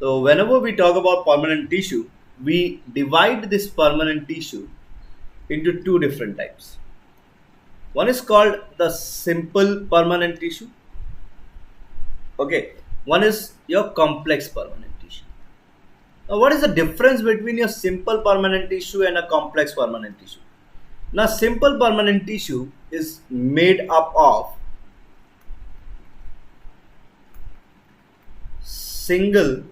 So whenever we talk about permanent tissue, we divide this permanent tissue into two different types. One is called the simple permanent tissue. Okay. One is your complex permanent tissue. Now, what is the difference between a simple permanent tissue and a complex permanent tissue? Now, simple permanent tissue is made up of single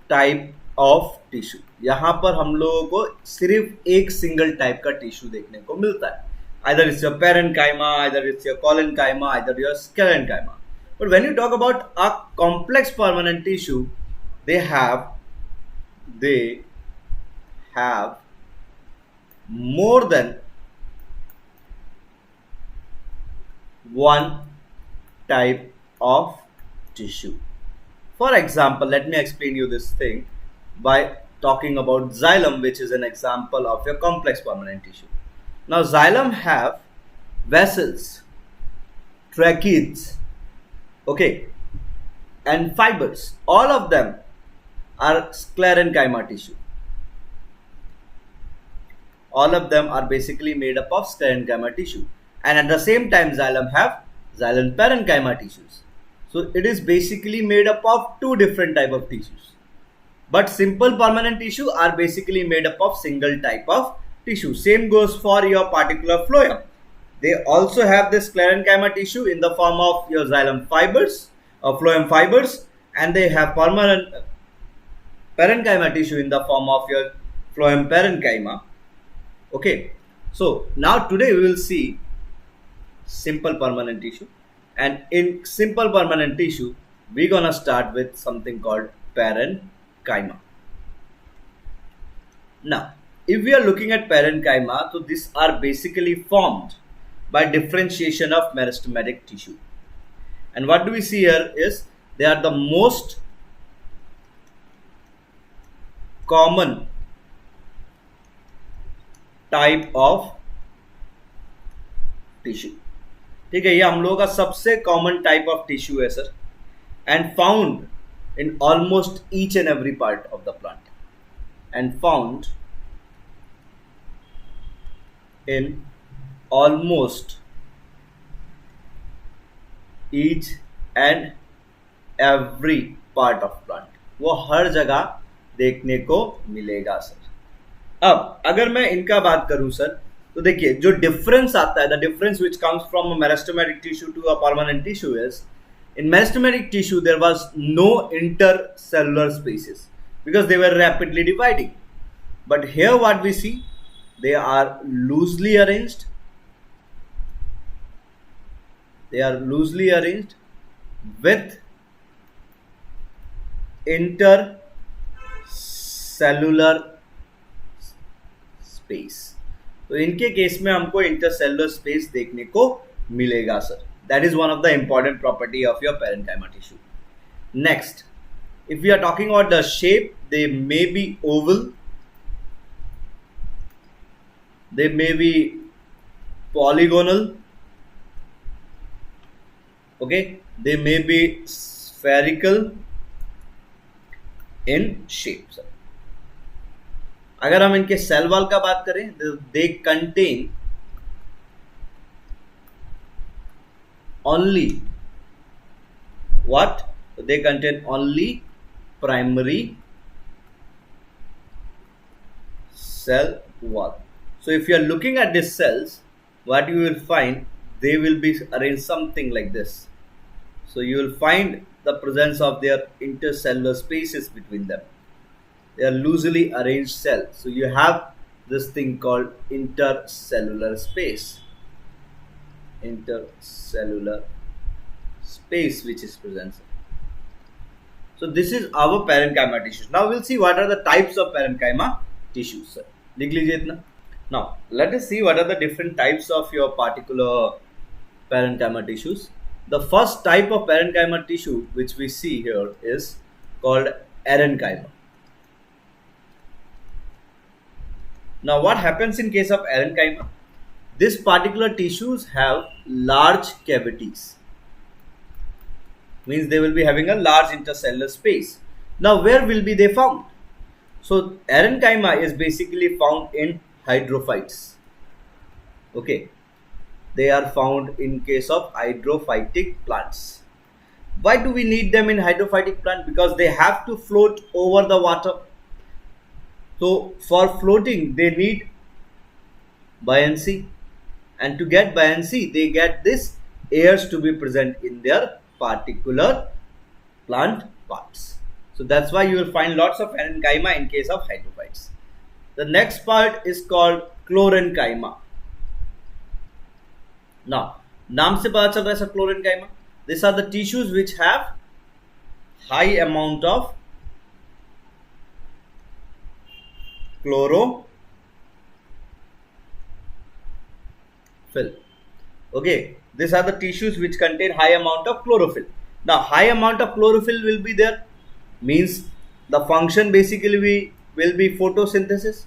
type of tissue. यहां पर हम लोगों को सिर्फ एक single type का tissue देखने को मिलता है. Either it's your parenchyma, either it's your collenchyma, either your sclerenchyma. But when you talk about a complex permanent tissue, they have more than one type of tissue. For example, let me explain you this thing by talking about xylem, which is an example of your complex permanent tissue. Now, xylem have vessels, tracheids, okay, and fibers. All of them are sclerenchyma tissue. All of them are basically made up of sclerenchyma tissue, and at the same time, xylem have xylem parenchyma tissues. So it is basically made up of two different type of tissues. But simple permanent tissue are basically made up of single type of tissue. Same goes for your particular phloem. They also have this sclerenchyma tissue in the form of your xylem fibers or phloem fibers, and they have permanent parenchyma tissue in the form of your phloem parenchyma. Okay, so now today we will see simple permanent tissue. And in simple permanent tissue, we're gonna start with something called parenchyma. Now, if we are looking at parenchyma, so these are basically formed by differentiation of meristematic tissue. And what do we see here is they are the most common type of tissue. ठीक है, ये हम लोगों का सबसे common type of tissue है sir, and found in almost each and every part of the plant, and found in almost each and every part of plant. वो हर जगह देखने को मिलेगा सर. अब अगर मैं इनका बात करूं सर, तो देखिए जो डिफरेंस आता है, the difference which comes from meristematic tissue to a permanent tissue is, in meristematic tissue there was no intercellular spaces because they were rapidly dividing. But here what we see, they are loosely arranged. They are loosely arranged with intercellular space. तो इनके case में हमको intercellular space देखने को मिलेगा sir. That is one of the important property of your parenchyma tissue. Next, if we are talking about the shape, they may be oval, they may be polygonal, okay, they may be spherical in shape sir. अगर हम इनके cell wall का बात करें, they contain only what? They contain only primary cell wall. So if you are looking at these cells, what you will find, they will be arranged something like this. So you will find the presence of their intercellular spaces between them. They are loosely arranged cells. So you have this thing called intercellular space. Intercellular space which is present. So this is our parenchyma tissues. Now we'll see what are the types of parenchyma tissues sir. लिख लीजिए इतना. Now let us see what are the different types of your particular parenchyma tissues. The first type of parenchyma tissue which we see here is called erenchyma. Now what happens in case of erenchyma? This particular tissues have large cavities. means they will be having a large intercellular space. Now where will be they found? So parenchyma is basically found in hydrophytes. Okay, they are found in case of hydrophytic plants. Why do we need them in hydrophytic plant? Because they have to float over the water. So for floating they need buoyancy, and to get buoyancy they get this airs to be present in their particular plant parts. So that's why you will find lots of parenchyma in case of hydrophytes. The next part is called chlorenchyma. Now, नाम से पता चल रहा है sir chlorenchyma. These are the tissues which have high amount of chlorophyll. Okay, these are the tissues which contain high amount of chlorophyll. Now, high amount of chlorophyll will be there, means the function basically will be photosynthesis.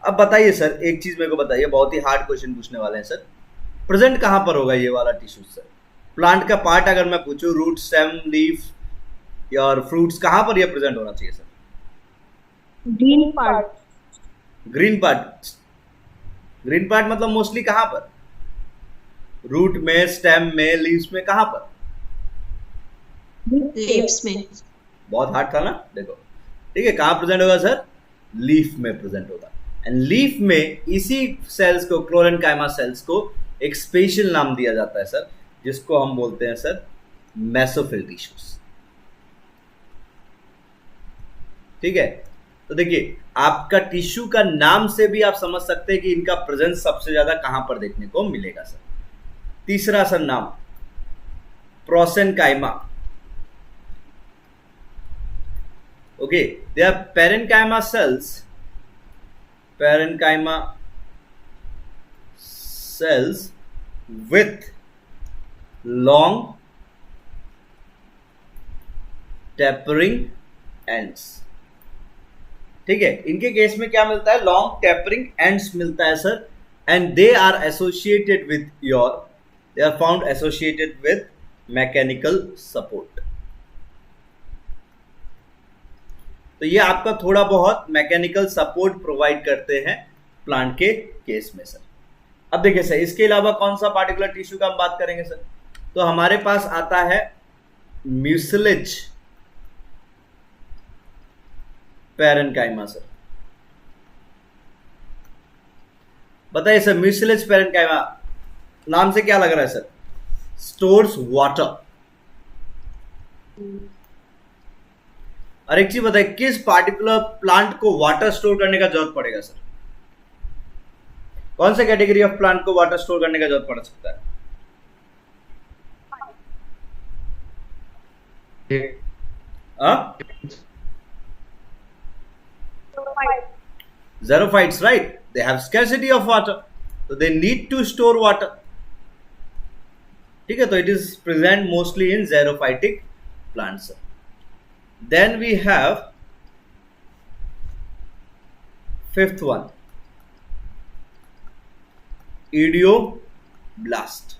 अब बताइए sir, एक चीज मेरे को बताइए, बहुत ही hard question पूछने वाले हैं सर. प्रेजेंट कहां पर होगा ये वाला टिश्यू सर? प्लांट का पार्ट अगर मैं पूछूं, रूट, स्टेम, लीफ और फ्रूट्स, कहां पर ये प्रेजेंट होना चाहिए sir? Green part. Green part. Green part मतलब मोस्टली कहां पर? रूट में, स्टेम में, लीव्स में, कहां पर? लीव्स में. बहुत हार्ड था ना, देखो. ठीक है, कहां प्रेजेंट होगा सर? लीफ में प्रेजेंट होगा. एंड लीफ में इसी सेल्स को, क्लोरेनकाइमा सेल्स को, एक स्पेशल नाम दिया जाता है सर, जिसको हम बोलते हैं सर मेसोफिल टिश्यूज. ठीक है, तो देखिए आपका टिश्यू का नाम से भी आप समझ सकते हैं कि इनका प्रेजेंस सबसे ज्यादा कहां पर देखने को मिलेगा सर. तीसरा सर नाम prosenchyma. Okay, they are parenchyma cells. Parenchyma cells with long tapering ends. ठीक है, इनके केस में क्या मिलता है? लॉन्ग टेपरिंग एंड्स मिलता है sir. And they are associated with they are found associated with mechanical support. तो ये आपका थोड़ा बहुत मैकेनिकल सपोर्ट प्रोवाइड करते हैं प्लांट के केस में सर. अब देखिए सर, इसके अलावा कौन सा पार्टिकुलर टिश्यू का हम बात करेंगे सर? तो हमारे पास आता है म्यूसिलेज पेरेनकाइमा सर. बताइए सर, म्यूसिलेज पेरेनकाइमा नाम से क्या लग रहा है सर? Stores water. और एक चीज बताइए, किस पार्टिकुलर प्लांट को वाटर स्टोर करने का जरूरत पड़ेगा सर? कौन सा कैटेगरी ऑफ प्लांट को वाटर स्टोर करने का जरूरत पड़ सकता है? Xerophytes, right? They have scarcity of water, so they need to store water. ठीक है, तो it is present mostly in xerophytic plants. Then we have fifth one, idioblast.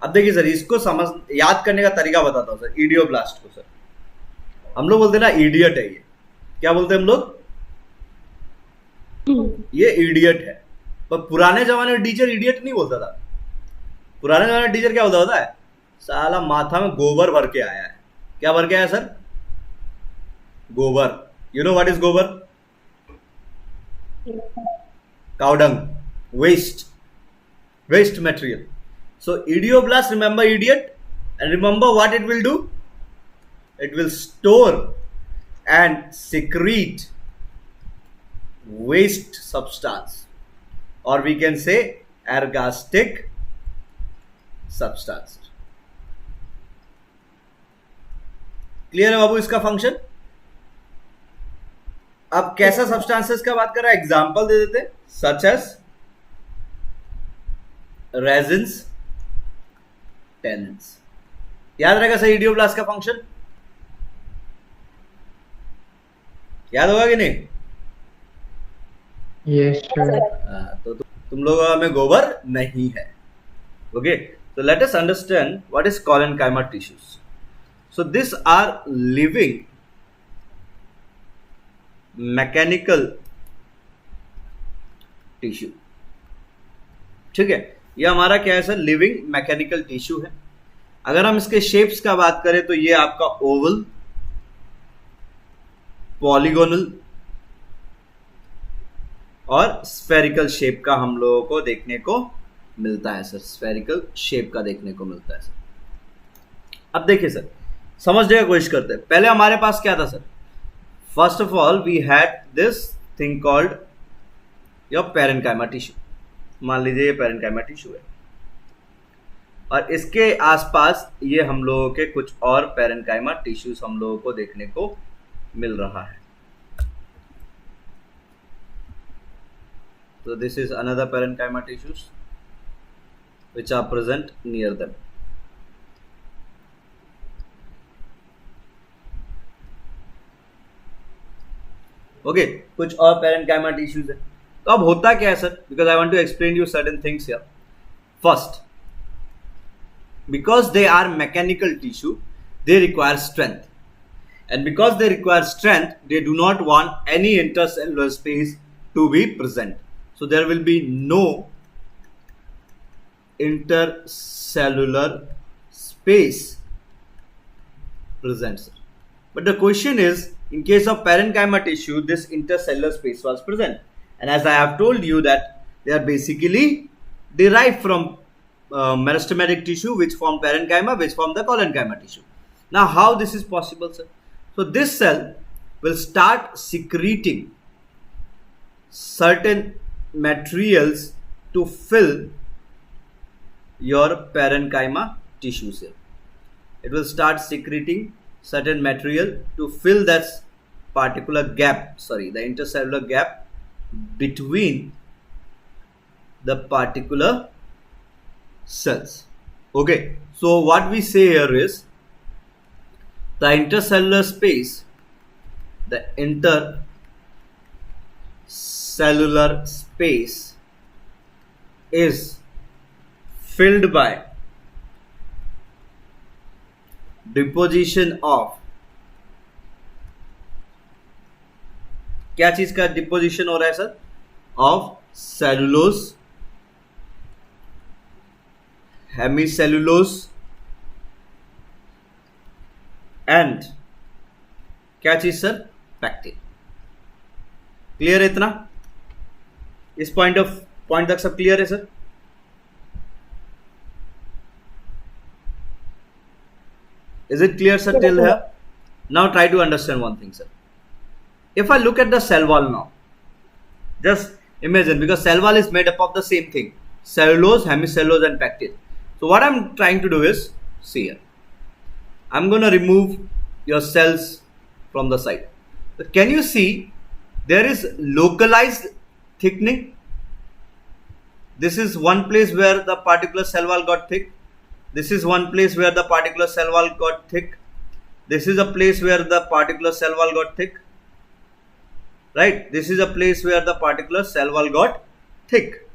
अब देखिए सर, इसको समझ याद करने का तरीका बताता हूं सर. इडियोब्लास्ट को सर हम लोग बोलते हैं ना इडियट है. ये क्या बोलते हैं हम लोग? ये इडियट है. पर पुराने जमाने में टीचर इडियट नहीं बोलता था. पुराने जमाने में टीचर क्या बोलता है? साला माथा में गोबर भर के आया है. क्या भर के आया सर? गोबर. यू नो व्हाट इज गोबर? Cow dung, waste material. So idioblast, remember idiot, and remember what it will do? It will store and secrete waste substance, or we can say ergastic substance. Clear है बाबू इसका function? अब कैसा substances का बात कर रहा है? एग्जांपल दे देते, सच एज रेजिन्स, टेनिन्स. याद रहेगा सर इडियोब्लास्ट का फंक्शन? याद होगा कि नहीं? Yes sir. तो तुम लोगों में गोबर नहीं है. Okay, So let us understand what is collenchyma tissues. So these are living mechanical tissue. ठीक है, ये हमारा क्या है सर, लिविंग मैकेनिकल टिश्यू है. अगर हम इसके शेप्स का बात करें तो ये आपका ओवल, पॉलीगोनल और स्फेरिकल शेप का हम लोगों को देखने को मिलता है सर. स्फेरिकल शेप का देखने को मिलता है सर. अब देखिए सर, समझने की कोशिश करते हैं. पहले हमारे पास क्या था sir? First of all we had this thing called your parenchyma tissue. मान लीजिए ये पैरेन्काइमा टिश्यू है और इसके आसपास ये हम लोगों के कुछ और पैरेन्काइमा टिश्यूज हम लोगों को देखने को मिल रहा है. So this is another parenchyma tissues which are present near them. Okay, कुछ और parenchyma tissues है. तो अब होता क्या है sir? Because I want to explain you certain things here. First, because they are mechanical tissue, they require strength. And because they require strength, they do not want any intercellular space to be present. So there will be no intercellular space present, sir. But the question is, in case of parenchyma tissue, this intercellular space was present. And as I have told you that they are basically derived from meristematic tissue which form parenchyma, which form the collenchyma tissue. Now how this is possible, sir? So this cell will start secreting certain materials to fill your parenchyma tissues here. It will start secreting certain material to fill that particular gap, the intercellular gap between the particular cells. Okay, so what we say here is the intercellular space, the intercellular space is filled by deposition of, क्या चीज का deposition हो रहा है sir? Of cellulose, hemicellulose and क्या चीज sir? Pectin. Clear है इतना? इस पॉइंट तक सब क्लियर है sir? Is it clear, sir, till here? Now try to understand one thing, sir. If I look at the cell wall now, just imagine, because cell wall is made up of the same thing, cellulose, hemicellulose and pectin. So what I'm trying to do is, see here, I'm going to remove your cells from the side. But can you see there is localized thickening? This is one place where the particular cell wall got thick. This is one place where the particular cell wall got thick. This is a place where the particular cell wall got thick. Right? This is a place where the particular cell wall got thick.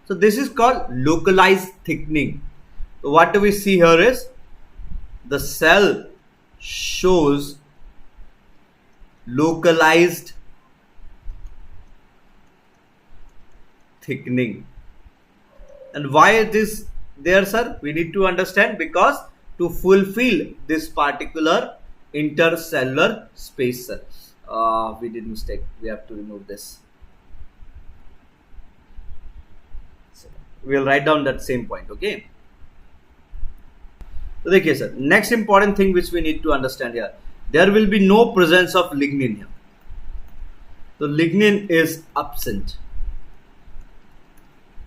So this is called localized thickening. So what do we see here is the cell shows localized thickening. And why it is there, sir? We need to understand, because to fulfill this particular intercellular space, sir. We did mistake. We have to remove this. So we'll write down that same point. Okay. So देखिए sir, next important thing which we need to understand here, there will be no presence of lignin here. So lignin is absent.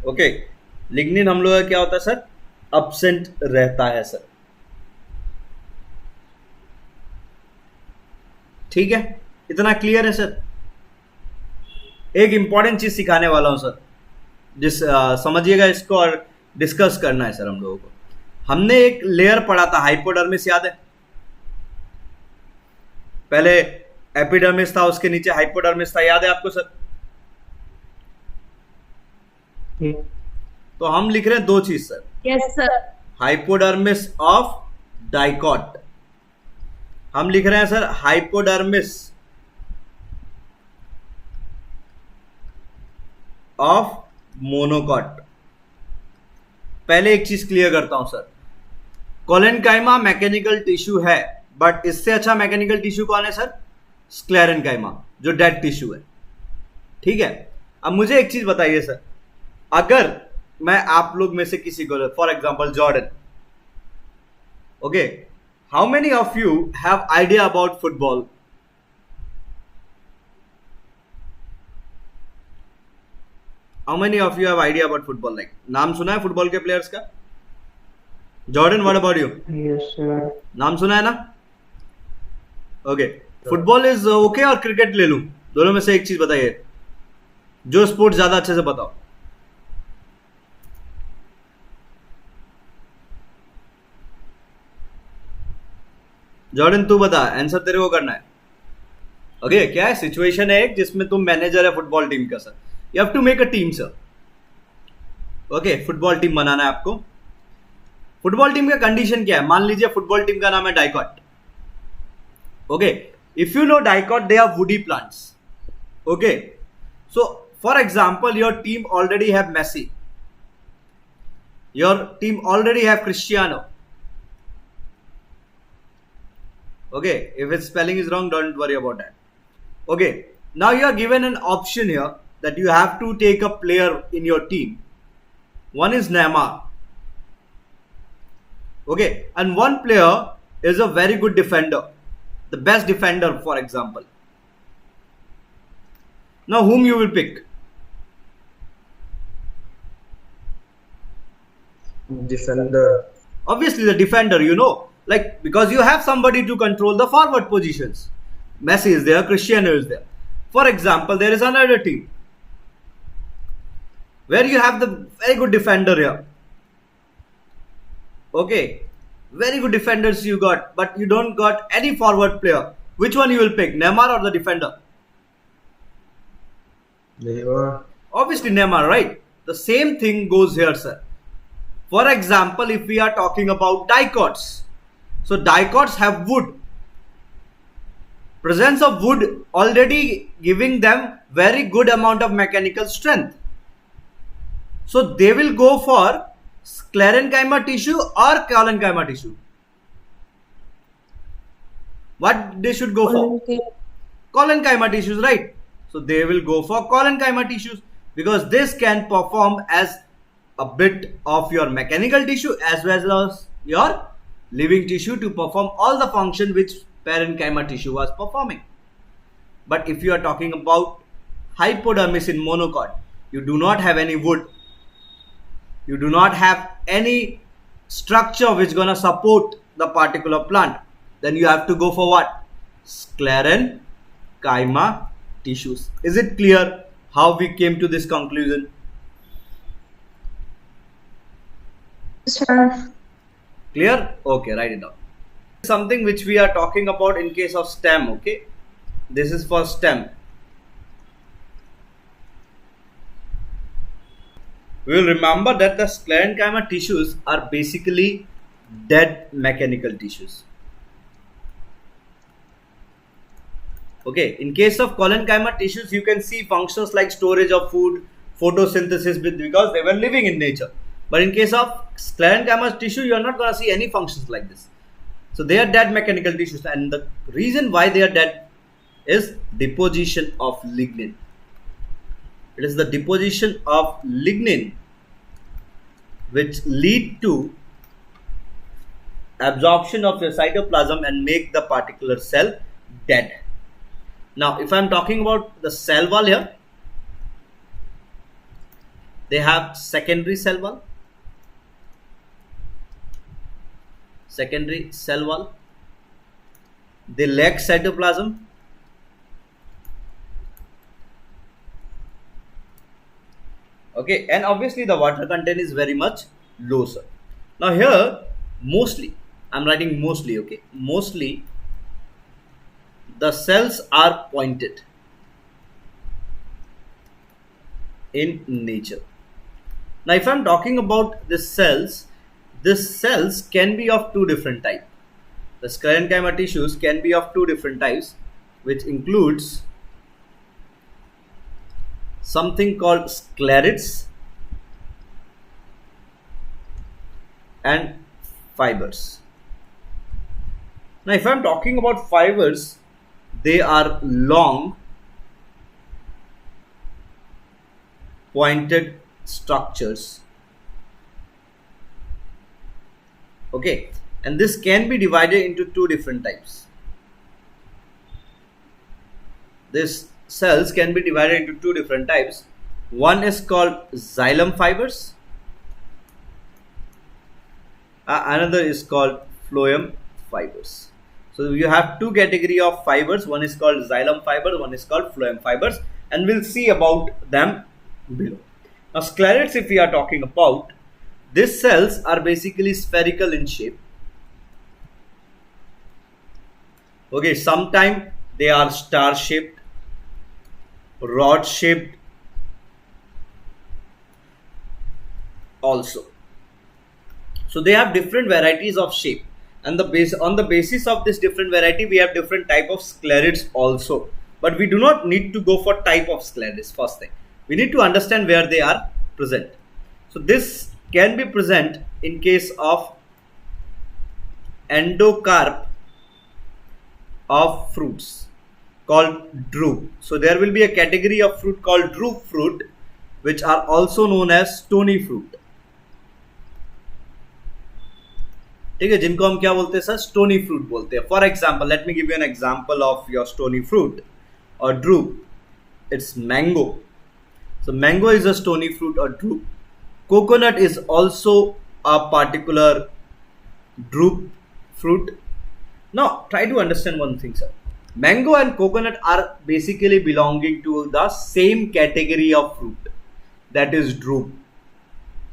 Okay. Lignin हम लोग का क्या होता है sir? Absent रहता है sir. ठीक है, इतना क्लियर है सर? एक इंपॉर्टेंट चीज सिखाने वाला हूं सर, समझिएगा इसको और डिस्कस करना है सर हम लोगों को. हमने एक लेयर पढ़ा था हाइपोडर्मिस, याद है? पहले एपिडर्मिस था, उसके नीचे हाइपोडर्मिस था, याद है आपको सर? तो हम लिख रहे हैं दो चीज sir. Yes sir. Hypodermis of dicot. हम लिख रहे हैं सर हाइपोडर्मिस ऑफ मोनोकॉट. पहले एक चीज क्लियर करता हूं सर, कोलेनकाइमा मैकेनिकल टिश्यू है, बट इससे अच्छा मैकेनिकल टिश्यू कौन है सर? स्क्लेरेनकाइमा, जो डेड टिश्यू है. ठीक है. अब मुझे एक चीज बताइए सर, अगर मैं आप लोग में से किसी को, for example Jordan, okay, how many of you have idea about football? How many of you have idea about football? Like नाम सुना है फुटबॉल के प्लेयर्स का? Jordan, what about you? Yes, sir. नाम सुना है ना? ओके. फुटबॉल इज ओके और क्रिकेट ले लूं? दोनों में से एक चीज बताइए, जो स्पोर्ट ज्यादा अच्छे से बताओ. जॉर्डन तू बता, आंसर तेरे को करना है. ओके, क्या है सिचुएशन है एक जिसमें तुम मैनेजर है फुटबॉल टीम का sir. You have to make a team sir. Okay, football team बनाना है आपको. फुटबॉल टीम का कंडीशन क्या है? मान लीजिए फुटबॉल टीम का नाम है dicot. Okay, if you know dicot, they are woody plants. Okay, so for example your team already have Messi, your team already have Cristiano. Okay, if its spelling is wrong, don't worry about that. Okay, now you are given an option here that you have to take a player in your team. One is Neymar. Okay, and one player is a very good defender, the best defender, for example. Now, whom you will pick? Defender. Obviously, the defender, you know. Like, because you have somebody to control the forward positions. Messi is there, Cristiano is there. For example, there is another team where you have the very good defender here. Okay, very good defenders you got, but you don't got any forward player. Which one you will pick, Neymar or the defender? Neymar. Obviously Neymar, right? The same thing goes here, sir. For example, if we are talking about dicots, so dicots have wood. Presence of wood already giving them very good amount of mechanical strength. So they will go for sclerenchyma tissue or collenchyma tissue. What they should go for? Collenchyma tissues, right? So they will go for collenchyma tissues because this can perform as a bit of your mechanical tissue as well as your living tissue to perform all the function which parenchyma tissue was performing. But if you are talking about hypodermis in monocot, you do not have any wood, you do not have any structure which gonna support the particular plant, then you have to go for what? Sclerenchyma tissues. Is it clear how we came to this conclusion? Sir. Clear? Okay, write it down. Something which we are talking about in case of stem. Okay, this is for stem. We will remember that the sclerenchyma tissues are basically dead mechanical tissues. Okay, in case of collenchyma tissues, you can see functions like storage of food, photosynthesis, because they were living in nature. But in case of sclerenchyma tissue, you are not going to see any functions like this. So they are dead mechanical tissues, and the reason why they are dead is deposition of lignin. It is the deposition of lignin which lead to absorption of your cytoplasm and make the particular cell dead. Now, if I am talking about the cell wall here, they have secondary cell wall. Secondary cell wall. They lack cytoplasm. Okay, and obviously the water content is very much low, sir. Now here, mostly, I'm writing mostly, okay, mostly the cells are pointed in nature. Now if I'm talking about the cells, these cells can be of two different types. The sclerenchyma tissues can be of two different types, which includes something called sclerids and fibers. Now, if I'm talking about fibers, they are long, pointed structures. Okay, and this can be divided into two different types. These cells can be divided into two different types. One is called xylem fibers. Another is called phloem fibers. So you have two category of fibers. One is called xylem fibers, one is called phloem fibers, and we'll see about them below. Now, sclerids, if we are talking about, these cells are basically spherical in shape. Okay, sometimes they are star shaped, rod shaped also. So they have different varieties of shape, and on the basis of this different variety, we have different type of sclerids also. But we do not need to go for type of sclerids. First thing, we need to understand where they are present. So this can be present in case of endocarp of fruits called drupe. So there will be a category of fruit called drupe fruit, which are also known as stony fruit. ठीक है, जिनको हम क्या बोलते हैं sir, stony fruit बोलते हैं. For example, let me give you an example of your stony fruit or drupe. It's mango. So mango is a stony fruit or drupe. Coconut is also a particular drupe fruit. Now try to understand one thing, sir. Mango and coconut are basically belonging to the same category of fruit, that is drupe.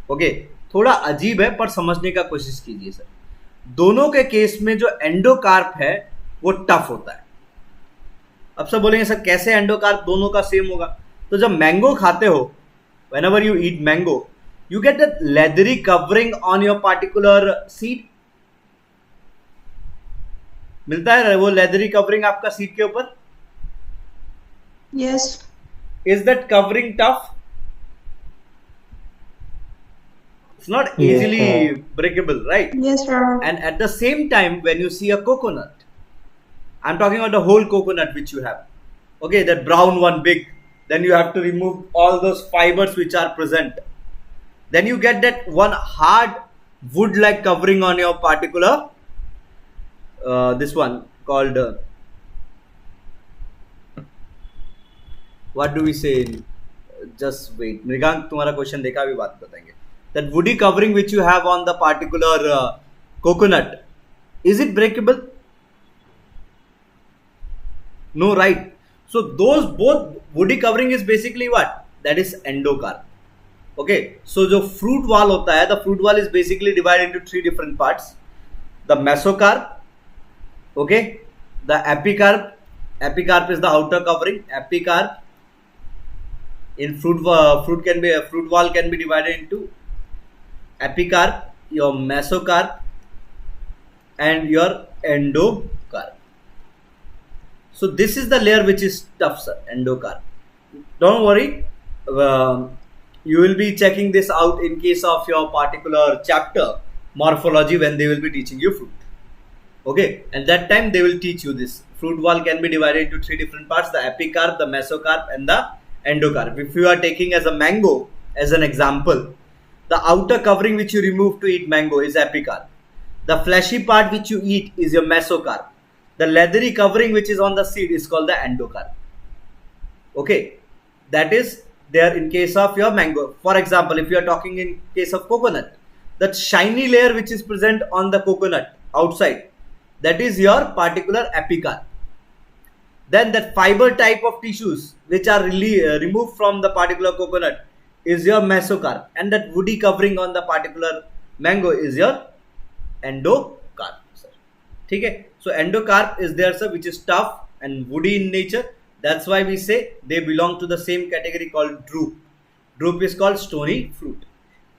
Okay, थोड़ा अजीब है पर समझने का कोशिश कीजिए sir. दोनों के केस में जो एंडोकार्प है वो टफ होता है. अब सब बोलेंगे सर कैसे एंडोकार्प दोनों का सेम होगा. तो जब मैंगो खाते हो, whenever you eat mango, you get a leathery covering on your particular seed. मिलता है वो लेदरी कवरिंग आपका सीड के ऊपर. Yes. Is that covering tough? It's not Yes, easily sir. breakable, right? Yes, sir. And at the same time, when you see a coconut, I'm talking about the whole coconut which you have. Okay, that brown one big. Then you have to remove all those fibers which are present. Then you get that one hard wood-like covering on your particular this one called what do we say? Just wait, Mrigank तुम्हारा question देखा, अभी बात बताएंगे. That woody covering which you have on the particular coconut, is it breakable? No, right? So those both woody covering is basically what? That is endocarp. Okay, so जो fruit wall होता है, the fruit wall is basically divided into three different parts. The mesocarp, okay, the epicarp. Epicarp is the outer covering. Epicarp in fruit wall can be divided into epicarp, your mesocarp, and your endocarp. So this is the layer which is tough, sir, endocarp. Don't worry, you will be checking this out in case of your particular chapter morphology when they will be teaching you fruit. Okay, and that time they will teach you this. Fruit wall can be divided into three different parts: the epicarp, the mesocarp, and the endocarp. If you are taking as a mango as an example, the outer covering which you remove to eat mango is epicarp. The fleshy part which you eat is your mesocarp. The leathery covering which is on the seed is called the endocarp. Okay, that is there in case of your mango. For example, if you are talking in case of coconut, that shiny layer which is present on the coconut outside, that is your particular epicarp. Then that fiber type of tissues which are really removed from the particular coconut is your mesocarp, and that woody covering on the particular mango is your endocarp, sir. Okay, so endocarp is there, sir, which is tough and woody in nature. That's why we say they belong to the same category called drupe. Drupe is called stony fruit.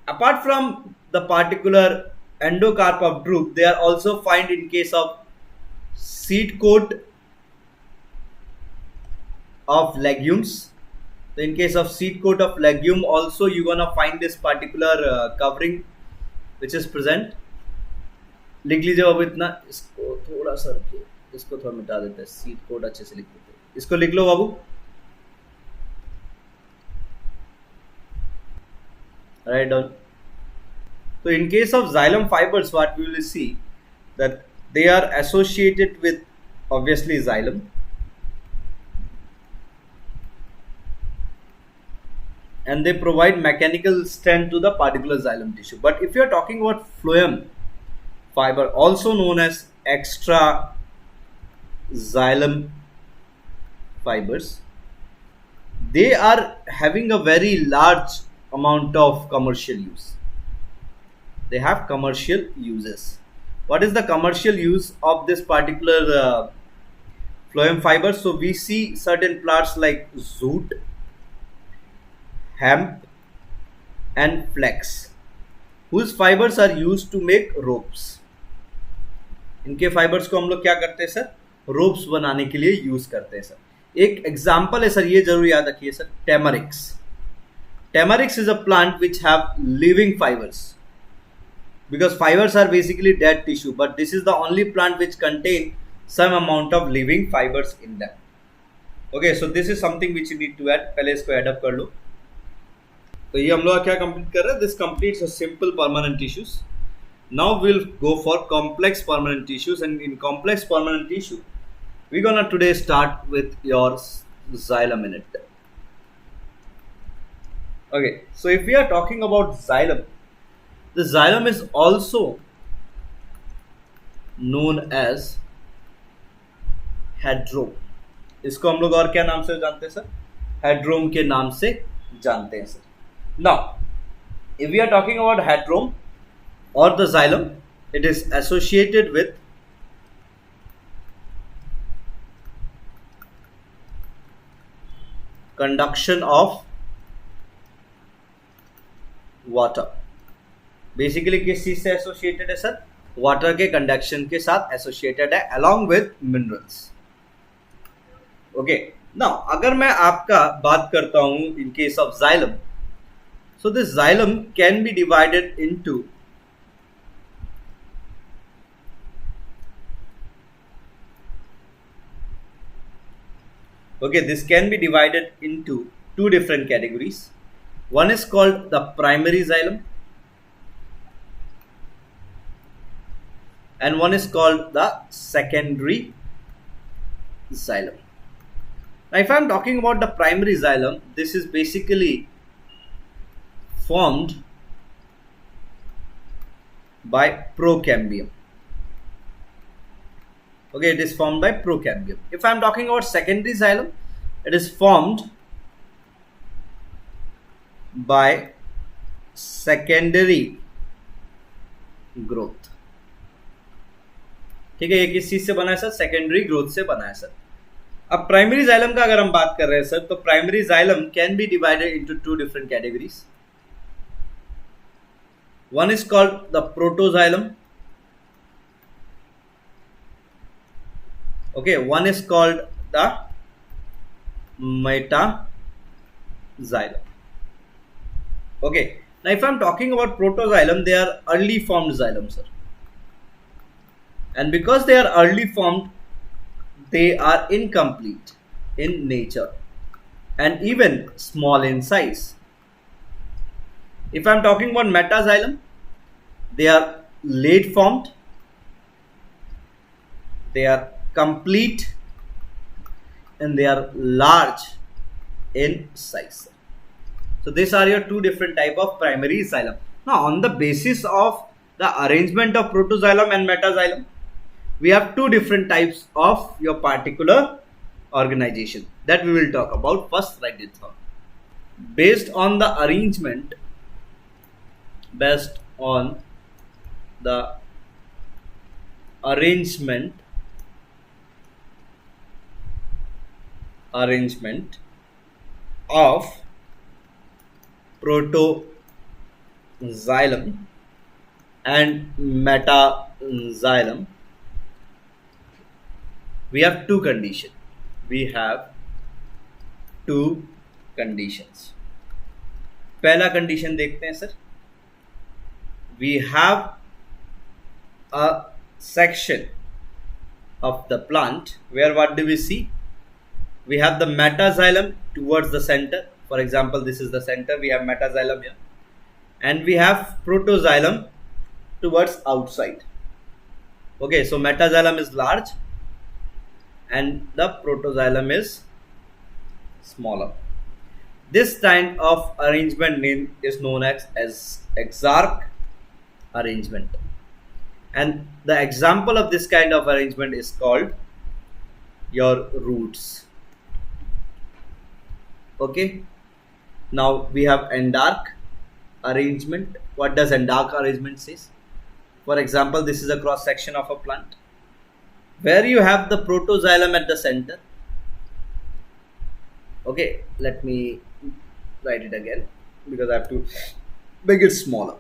Apart from the particular endocarp of drupe, they are also found in case of seed coat of legumes. So in case of seed coat of legume also you're gonna find this particular covering which is present. लिख लीजिए बाबू इतना, इसको थोड़ा सा रखिए, इसको थोड़ा मिटा देते हैं, सीड कोड अच्छे से लिख देते हैं, इसको लिख लो बाबू. Write down. So in case of xylem fibers, what we will see that they are associated with obviously xylem, and they provide mechanical strength to the particular xylem tissue. But if you are talking about phloem fiber, also known as extra xylem fibers, they are having a very large amount of commercial use. They have commercial uses. What is the commercial use of this particular phloem fiber? So we see certain plants like jute, hemp and flax, whose fibers are used to make ropes. इनके fibres को हम लोग क्या करते हैं sir, ropes बनाने के लिए यूज करते हैं सर. एक एग्जांपल है सर, ये जरूर याद रखिए sir, tamarix. Tamarix is a plant which have living fibers, because fibers are basically dead tissue, but this is the only plant which contain some amount of living fibers in them. Okay, so this is something which you need to add. पहले इसको add up कर लो. तो ये हम लोग क्या complete कर रहे हैं? This completes a simple permanent tissues. Now we'll go for complex permanent tissues, and in complex permanent tissue, we're gonna today start with your xylem in it. Okay, so if we are talking about xylem, the xylem is also known as हेड्रोम. इसको हम लोग और क्या नाम से जानते हैं sir? हेड्रोम के नाम से जानते हैं sir. Now, if we are talking about headrome or the xylem, it is associated with conduction of water. Basically किस चीज से एसोसिएटेड है सर? वाटर के कंडक्शन के साथ एसोसिएटेड है, along with minerals. Okay, now अगर मैं आपका बात करता हूं in case of xylem, so this xylem can be divided into this can be divided into two different categories. One is called the primary xylem, and one is called the secondary xylem. Now, if I am talking about the primary xylem, this is basically formed by procambium. Okay, it is formed by procambium. If I am talking about secondary xylem, it is formed by secondary growth. ठीक है, ये किस चीज से बना है sir? Secondary growth से बना है सर. अब प्राइमरी xylem का अगर हम बात कर रहे हैं सर, तो primary xylem can be divided into two different categories. One is called the protoxylem. Okay, one is called the metaxylem. Okay, now if I am talking about protoxylem, they are early formed xylem, sir. And because they are early formed, they are incomplete in nature and even small in size. If I am talking about metaxylem, they are late formed, they are complete, and they are large in size. So these are your two different type of primary xylem. Now, on the basis of the arrangement of protoxylem and metaxylem, we have two different types of your particular organization that we will talk about. First, write it down. Based on the arrangement, arrangement of protoxylem and metaxylem, we have two conditions. We have two conditions. पहला condition देखते हैं sir. We have a section of the plant where what do we see? We have the metaxylem towards the center. For example, this is the center. We have metaxylem here, and we have protoxylem towards outside. Okay, so metaxylem is large and the protoxylem is smaller. This kind of arrangement name is known as exarch arrangement, and the example of this kind of arrangement is called your roots. Okay, now we have endarch arrangement. What does endarch arrangement says? For example, this is a cross section of a plant where you have the protoxylem at the center. Okay, let me write it again because I have to make it smaller.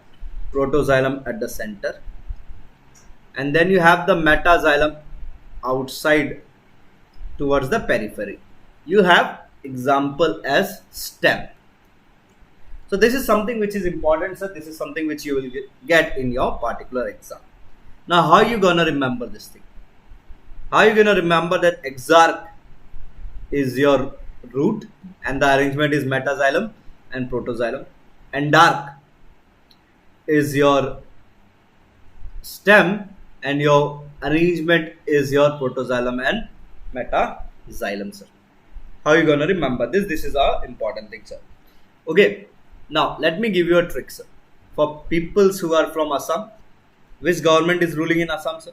Protoxylem at the center, and then you have the metaxylem outside towards the periphery. You have example as stem. So this is something which is important, sir. This is something which you will get in your particular exam. Now, how are you gonna remember this thing? How are you gonna remember that exarch is your root and the arrangement is metaxylem and protoxylem? Endarch is your stem and your arrangement is your protoxylem and metaxylem, sir. How are you gonna remember this? This is a important thing, sir. Okay. Now, let me give you a trick, sir. For peoples who are from Assam, which government is ruling in Assam, sir?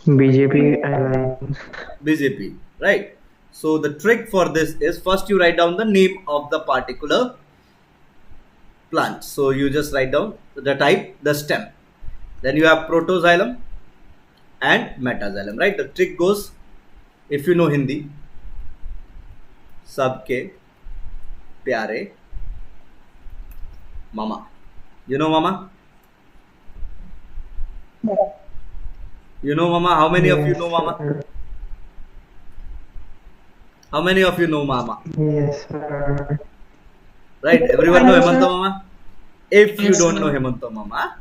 BJP alliance. BJP, right? So, the trick for this is first you write down the name of the particular plant. So, you just write down the type, the stem. Then you have protoxylem and metaxylem, right? The trick goes, if you know Hindi, सबके प्यारे mama. You know mama? You know mama? How many of you know mama? Sir. How many of you know mama? Yes, sir. Right? Everyone know Hello, sir. Hemanta mama? If you Yes, don't sir. know Hemanta mama,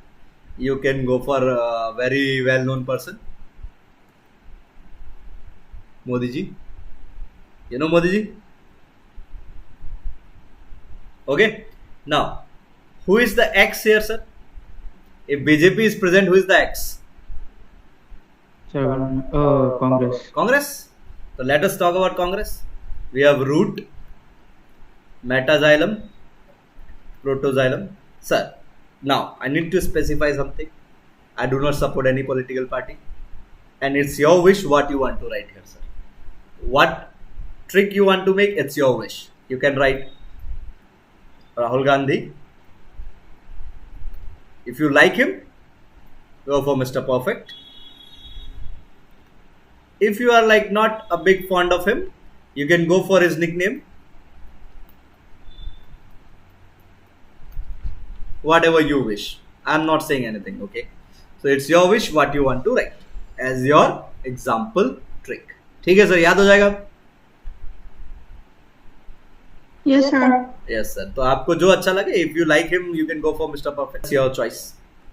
you can go for a very well known person. Modi ji. You know Modi ji? Okay. Now, who is the X here, sir? If BJP is present, who is the X? Congress. Congress. So let us talk about Congress. We have root, metaxylem, protoxylem. Sir, now I need to specify something. I do not support any political party, and it's your wish what you want to write here, sir. What trick you want to make, it's your wish. You can write Rahul Gandhi. If you like him, go for Mr. Perfect. If you are like not a big fond of him, you can go for his nickname. Whatever you wish. I'm not saying anything, okay? So it's your wish what you want to write as your example trick. ठीक है sir, याद हो जाएगा? Yes, sir. Yes sir. तो आपको जो अच्छा लगे, if you like him, you can go for Mr. Perfect. It's your choice.